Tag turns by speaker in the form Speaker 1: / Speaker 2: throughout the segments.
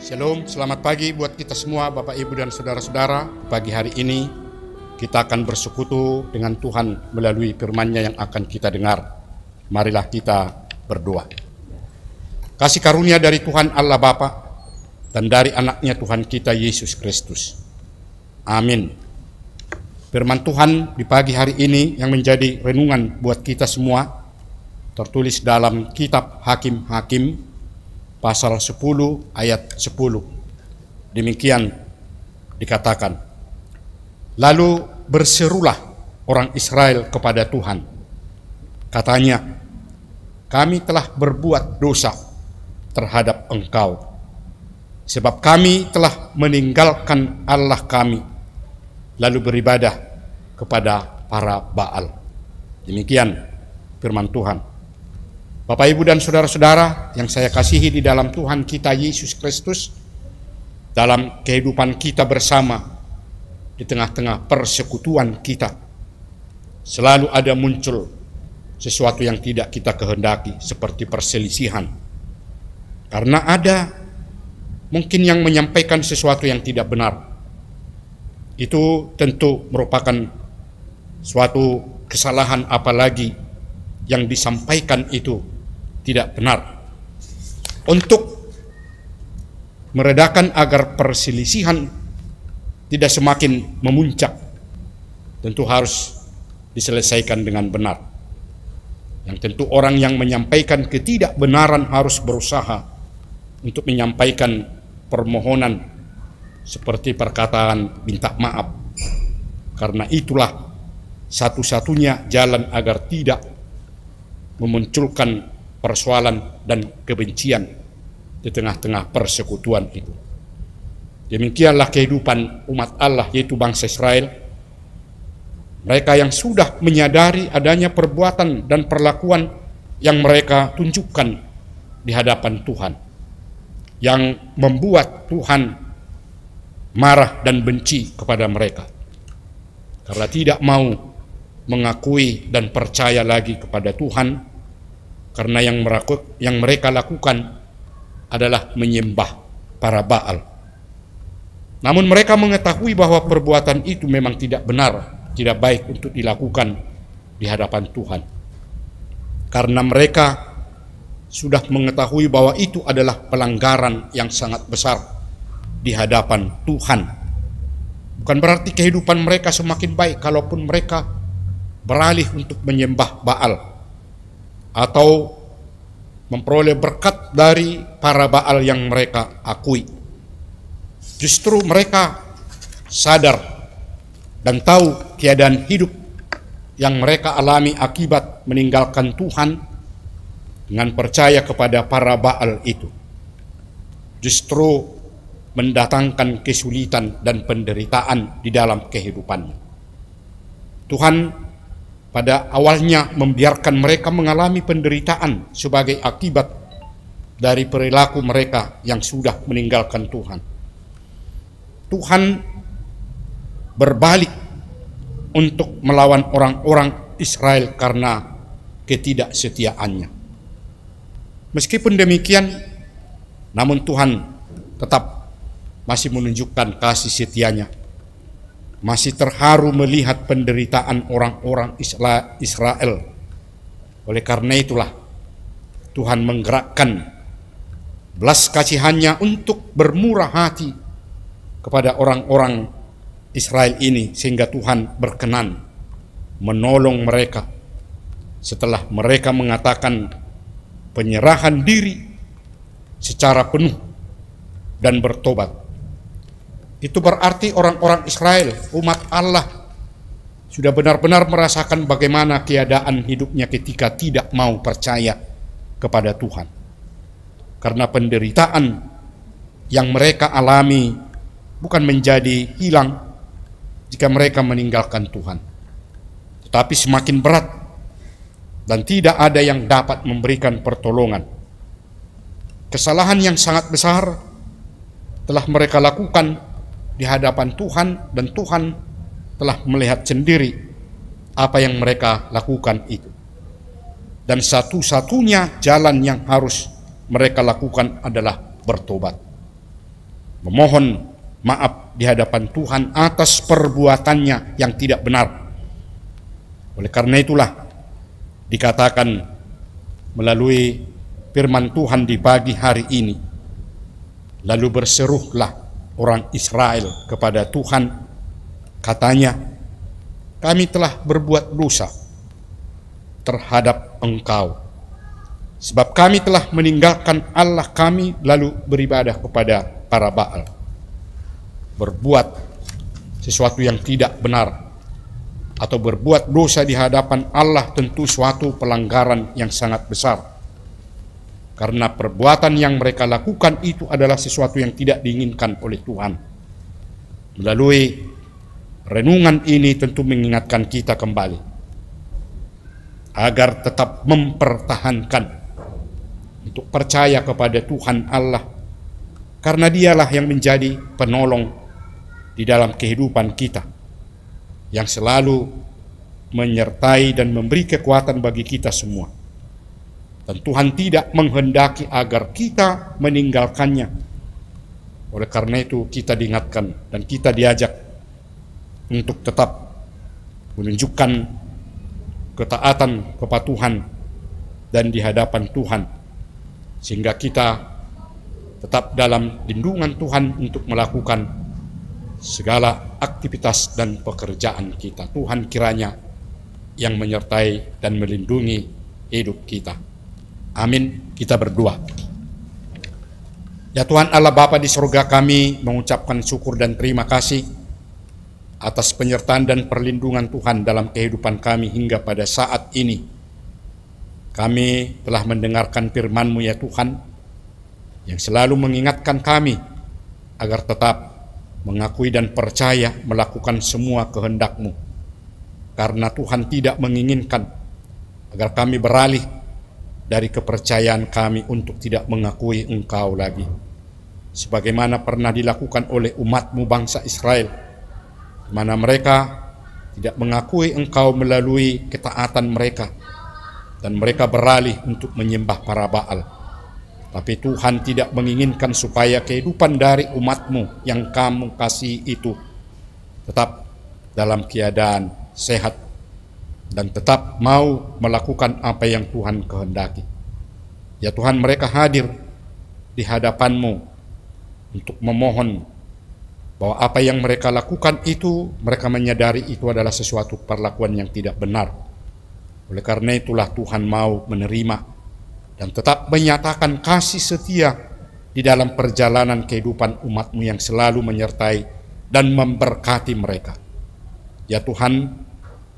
Speaker 1: Shalom, selamat pagi buat kita semua Bapak Ibu dan Saudara-saudara. Pagi hari ini kita akan bersekutu dengan Tuhan melalui firman-Nya yang akan kita dengar. Marilah kita berdoa. Kasih karunia dari Tuhan Allah Bapa dan dari anaknya Tuhan kita Yesus Kristus. Amin. Firman Tuhan di pagi hari ini yang menjadi renungan buat kita semua tertulis dalam kitab Hakim-Hakim pasal 10 ayat 10. Demikian dikatakan, lalu berserulah orang Israel kepada Tuhan. Katanya, kami telah berbuat dosa terhadap Engkau, sebab kami telah meninggalkan Allah kami, lalu beribadah kepada para Baal. Demikian firman Tuhan. Bapak, Ibu, dan Saudara-saudara yang saya kasihi di dalam Tuhan kita Yesus Kristus, dalam kehidupan kita bersama, di tengah-tengah persekutuan kita, selalu ada muncul sesuatu yang tidak kita kehendaki, seperti perselisihan. Karena ada mungkin yang menyampaikan sesuatu yang tidak benar. Itu tentu merupakan suatu kesalahan, apalagi yang disampaikan itu tidak benar. Untuk meredakan agar perselisihan tidak semakin memuncak, tentu harus diselesaikan dengan benar. Yang tentu orang yang menyampaikan ketidakbenaran harus berusaha untuk menyampaikan permohonan seperti perkataan minta maaf. Karena itulah satu-satunya jalan agar tidak memunculkan persoalan dan kebencian di tengah-tengah persekutuan itu. Demikianlah kehidupan umat Allah, yaitu bangsa Israel. Mereka yang sudah menyadari adanya perbuatan dan perlakuan yang mereka tunjukkan di hadapan Tuhan, yang membuat Tuhan marah dan benci kepada mereka, karena tidak mau mengakui dan percaya lagi kepada Tuhan, karena yang mereka lakukan adalah menyembah para Baal. Namun mereka mengetahui bahwa perbuatan itu memang tidak benar, tidak baik untuk dilakukan di hadapan Tuhan. Karena mereka sudah mengetahui bahwa itu adalah pelanggaran yang sangat besar di hadapan Tuhan. Bukan berarti kehidupan mereka semakin baik kalaupun mereka beralih untuk menyembah Baal atau memperoleh berkat dari para Baal yang mereka akui. Justru mereka sadar dan tahu keadaan hidup yang mereka alami akibat meninggalkan Tuhan dengan percaya kepada para Baal itu. Justru mendatangkan kesulitan dan penderitaan di dalam kehidupannya. Tuhan pada awalnya membiarkan mereka mengalami penderitaan sebagai akibat dari perilaku mereka yang sudah meninggalkan Tuhan. Tuhan berbalik untuk melawan orang-orang Israel karena ketidaksetiaannya. Meskipun demikian, namun Tuhan tetap masih menunjukkan kasih setianya. Masih terharu melihat penderitaan orang-orang Israel. Oleh karena itulah Tuhan menggerakkan belas kasihan-Nya untuk bermurah hati kepada orang-orang Israel ini, sehingga Tuhan berkenan menolong mereka setelah mereka mengatakan penyerahan diri secara penuh dan bertobat. Itu berarti orang-orang Israel, umat Allah, sudah benar-benar merasakan bagaimana keadaan hidupnya ketika tidak mau percaya kepada Tuhan. Karena penderitaan yang mereka alami bukan menjadi hilang jika mereka meninggalkan Tuhan, tetapi semakin berat dan tidak ada yang dapat memberikan pertolongan. Kesalahan yang sangat besar telah mereka lakukan di hadapan Tuhan, dan Tuhan telah melihat sendiri apa yang mereka lakukan itu. Dan satu-satunya jalan yang harus mereka lakukan adalah bertobat. memohon maaf di hadapan Tuhan atas perbuatannya yang tidak benar. Oleh karena itulah dikatakan melalui firman Tuhan di pagi hari ini, lalu berserulah orang Israel kepada Tuhan, katanya, kami telah berbuat dosa terhadap Engkau, sebab kami telah meninggalkan Allah kami lalu beribadah kepada para Baal. Berbuat sesuatu yang tidak benar atau berbuat dosa di hadapan Allah tentu suatu pelanggaran yang sangat besar, karena perbuatan yang mereka lakukan itu adalah sesuatu yang tidak diinginkan oleh Tuhan. Melalui renungan ini tentu mengingatkan kita kembali agar tetap mempertahankan untuk percaya kepada Tuhan Allah, karena Dialah yang menjadi penolong di dalam kehidupan kita, yang selalu menyertai dan memberi kekuatan bagi kita semua. Dan Tuhan tidak menghendaki agar kita meninggalkannya. Oleh karena itu kita diingatkan dan kita diajak untuk tetap menunjukkan ketaatan kepada Tuhan dan di hadapan Tuhan, sehingga kita tetap dalam lindungan Tuhan untuk melakukan segala aktivitas dan pekerjaan kita. Tuhan kiranya yang menyertai dan melindungi hidup kita. Amin. Kita berdoa. Ya Tuhan Allah Bapa di surga, kami mengucapkan syukur dan terima kasih atas penyertaan dan perlindungan Tuhan dalam kehidupan kami hingga pada saat ini. Kami telah mendengarkan firman-Mu ya Tuhan, yang selalu mengingatkan kami agar tetap mengakui dan percaya melakukan semua kehendak-Mu, karena Tuhan tidak menginginkan agar kami beralih dari kepercayaan kami untuk tidak mengakui Engkau lagi, sebagaimana pernah dilakukan oleh umat-Mu bangsa Israel, di mana mereka tidak mengakui Engkau melalui ketaatan mereka, dan mereka beralih untuk menyembah para Baal. Tapi Tuhan tidak menginginkan supaya kehidupan dari umat-Mu yang Kamu kasih itu tetap dalam keadaan sehat dan tetap mau melakukan apa yang Tuhan kehendaki. Ya Tuhan, mereka hadir di hadapan-Mu untuk memohon bahwa apa yang mereka lakukan itu, mereka menyadari itu adalah sesuatu perlakuan yang tidak benar. Oleh karena itulah Tuhan mau menerima dan tetap menyatakan kasih setia di dalam perjalanan kehidupan umat-Mu yang selalu menyertai dan memberkati mereka. Ya Tuhan,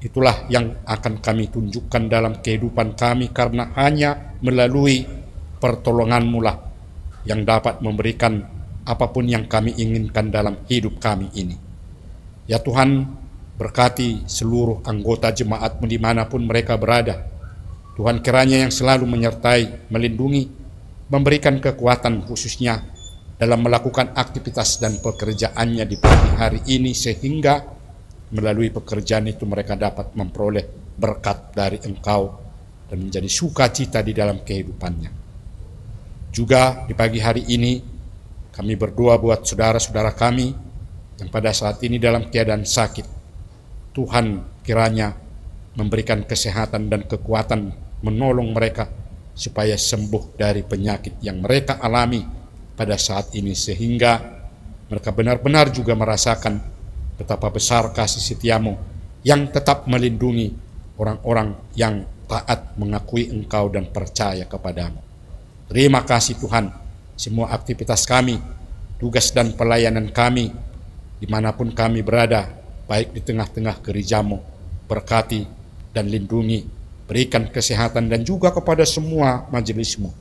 Speaker 1: itulah yang akan kami tunjukkan dalam kehidupan kami, karena hanya melalui pertolongan-Mu lah yang dapat memberikan apapun yang kami inginkan dalam hidup kami ini. Ya Tuhan, berkati seluruh anggota jemaat-Mu dimanapun mereka berada. Tuhan kiranya yang selalu menyertai, melindungi, memberikan kekuatan khususnya dalam melakukan aktivitas dan pekerjaannya di pagi hari ini, sehingga melalui pekerjaan itu mereka dapat memperoleh berkat dari Engkau dan menjadi sukacita di dalam kehidupannya. Juga di pagi hari ini kami berdoa buat saudara-saudara kami yang pada saat ini dalam keadaan sakit. Tuhan kiranya memberikan kesehatan dan kekuatan, menolong mereka supaya sembuh dari penyakit yang mereka alami pada saat ini, sehingga mereka benar-benar juga merasakan betapa besar kasih setia-Mu yang tetap melindungi orang-orang yang taat mengakui Engkau dan percaya kepadamu. Terima kasih Tuhan, semua aktivitas kami, tugas dan pelayanan kami, dimanapun kami berada, baik di tengah-tengah gereja-Mu, berkati dan lindungi, berikan kesehatan dan juga kepada semua majelis-Mu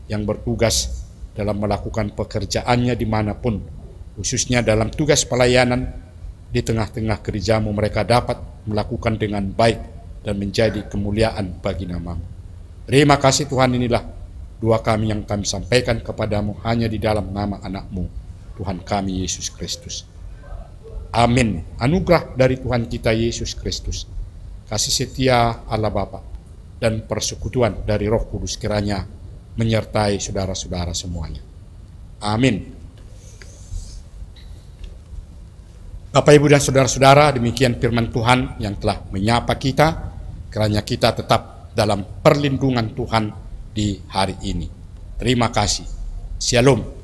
Speaker 1: yang bertugas dalam melakukan pekerjaannya dimanapun, khususnya dalam tugas pelayanan di tengah-tengah gereja-Mu, mereka dapat melakukan dengan baik dan menjadi kemuliaan bagi nama-Mu. Terima kasih Tuhan, inilah doa kami yang kami sampaikan kepadamu hanya di dalam nama anak-Mu, Tuhan kami Yesus Kristus. Amin. Anugerah dari Tuhan kita Yesus Kristus, kasih setia Allah Bapa, dan persekutuan dari Roh Kudus kiranya menyertai saudara-saudara semuanya. Amin. Bapak, Ibu, dan saudara-saudara, demikian firman Tuhan yang telah menyapa kita, kiranya kita tetap dalam perlindungan Tuhan di hari ini. Terima kasih. Shalom.